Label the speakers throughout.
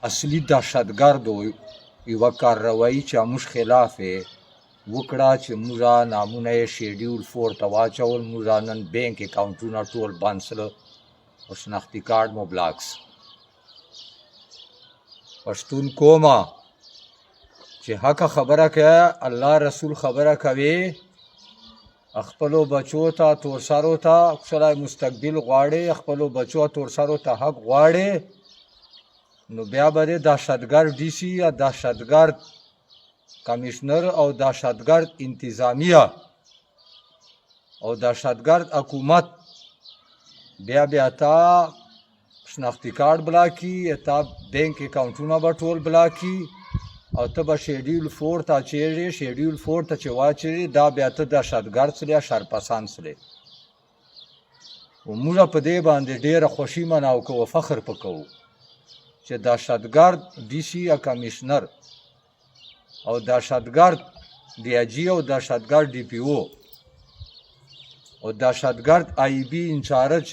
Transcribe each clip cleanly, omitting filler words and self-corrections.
Speaker 1: اصلي دهشتګردو یوه کارروایي چې موږ خلاف یې وکړه چې موږ نامونه یې شیډیول 4 ته واچول. موږ نن بینک اکاونټونه ټول بند سله او شناختي کارډ مو بلاک سه. پښتون کومه چې حقه خبره کوي، الله رسول خبره کوي، خپلو بچو ته تورسرو ته ښکلی مستقبل غواړې، خپلو بچو تورسرو ته حق غواړې، نو بیا به دې دهشتګرد ډي سي یا دهشتګرد کمیشنر او دهشتګرد انتظامیه او دهشتګرد حکومت بیا تا شناختي کارډ بلاکي، تا بینک اکاونټونه به ټول بلاکي او ته به شیډیول 4 ته اچېږې. شیډیول 4 ته چې واچېږې دا بیا ته دهشتګرد سلې یا شرپسند سلې. موږ په دې باندې ډېره خوښي مناو کوو، فخر په کوو چې دهشتګرد ډي سي یا کمیشنر او دهشتګرد ډي آی جي او دهشتګرد ډي پي او او دهشتګرد آی بي انچارج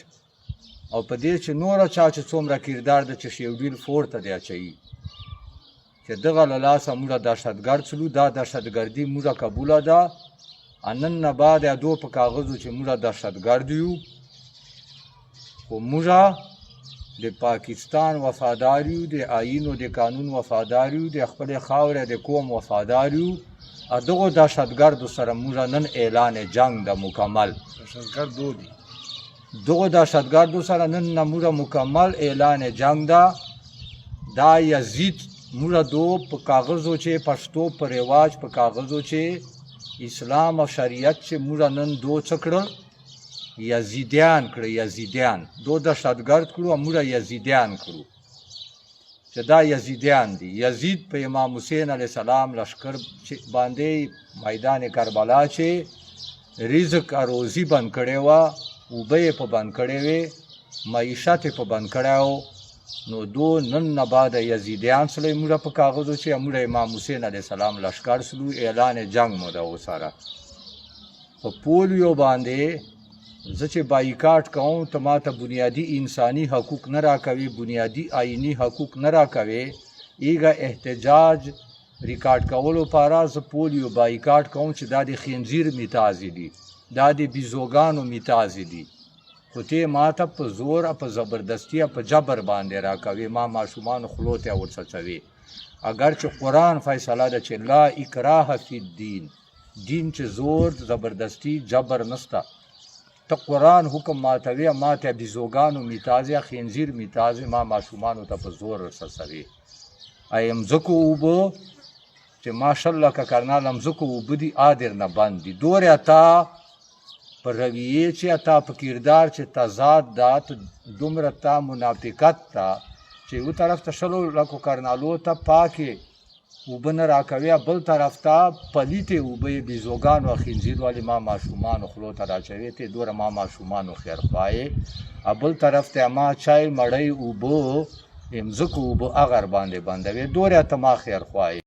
Speaker 1: او په دې چې نوره چا چې څومره کردار ده چې شیډیول 4 ته دی اچوي چې دغه له لاسه موږ دهشتګرد سلو. دا دهشتګردي موږ قبوله ده. نن نه بعد یادو په کاغذو چې موږ دهشتګرد یو، خو موږ د پاکستان وفادار یو، د آیین او د قانون وفادار یو، د خپلې خاورې د قوم وفادار یو. دغو دهشتګردو سره موږ نن اعلان جنګ ده مکمل. دغو دهشتګردو سره نن نه موږ مکمل اعلان جنګ ده. دا یزید موږ دو په کاغذو چې پښتو په رواج په کاغذو چې اسلام او شریعت چې موږ نن دو څه کړل، یزیدیان کړه. یزیدیان دو دهشتګرد کړو او موږ یزیدیان کړو چې دا یزیدیان دي. یزید په امام حسین علیه السلام لشکر باندې میدان کربلا چې رزق روزي بند کړې وه، اوبه یې په بند کړې وې، معیشت یې په بند کړی و، نو دو نن نه بعد یزیدیان سلی موږ په کاغذو چې موږ امام حسین علیه السلام لشکر سلو. اعلان جنګ مو ده ورسره. په پولیو باندې زه چې بایکاټ کوم، ته ما ته بنیادي انساني حقوق نه راکوي، بنیادي آئینی حقوق نه راکوي. ایګه احتجاج ریکارډ کولو پاره زه پولیو بایکاټ کوم چې دا د خنزیر میتازې دي، دا د بیزوګانو میتازې دي، خو ته ما ته په زور په زبردستي په جبر باندې راکوي. ما ماشومانو خولو ته ورڅڅوي. اگر چې قرآن فیصله ده چې لا اکراه فی الدین، دین چې زور زبردستی جبر نسته. ته قرآن حکم ماتوي، ما ته بیزوګانو میتازې خنزیر میتازې ما ماشومانو ته په زور ورڅڅوي. ایم ځکو اوبه چې ماشاءالله که کرنال مځکو اوبه دي آدر نه بند دي. دورې تا په رویې چې تا په کردار چې تضاد ده، دومره تا منافقت ته چې یو طرف ته 100 لکو کرنالو ته پاکې اوبه نه راکوي، بل طرف ته پلیتې اوبه یې بیزوګانو او خنزیر والې ما ماشومانو خولو ته راچوي. ته دوره ما ماشومانو خیرخوایې، بل طرف ته ما چای مړۍ اوبه مځکو اوبه اغر باندې بندوي. دوره ته ما خیرخوایې.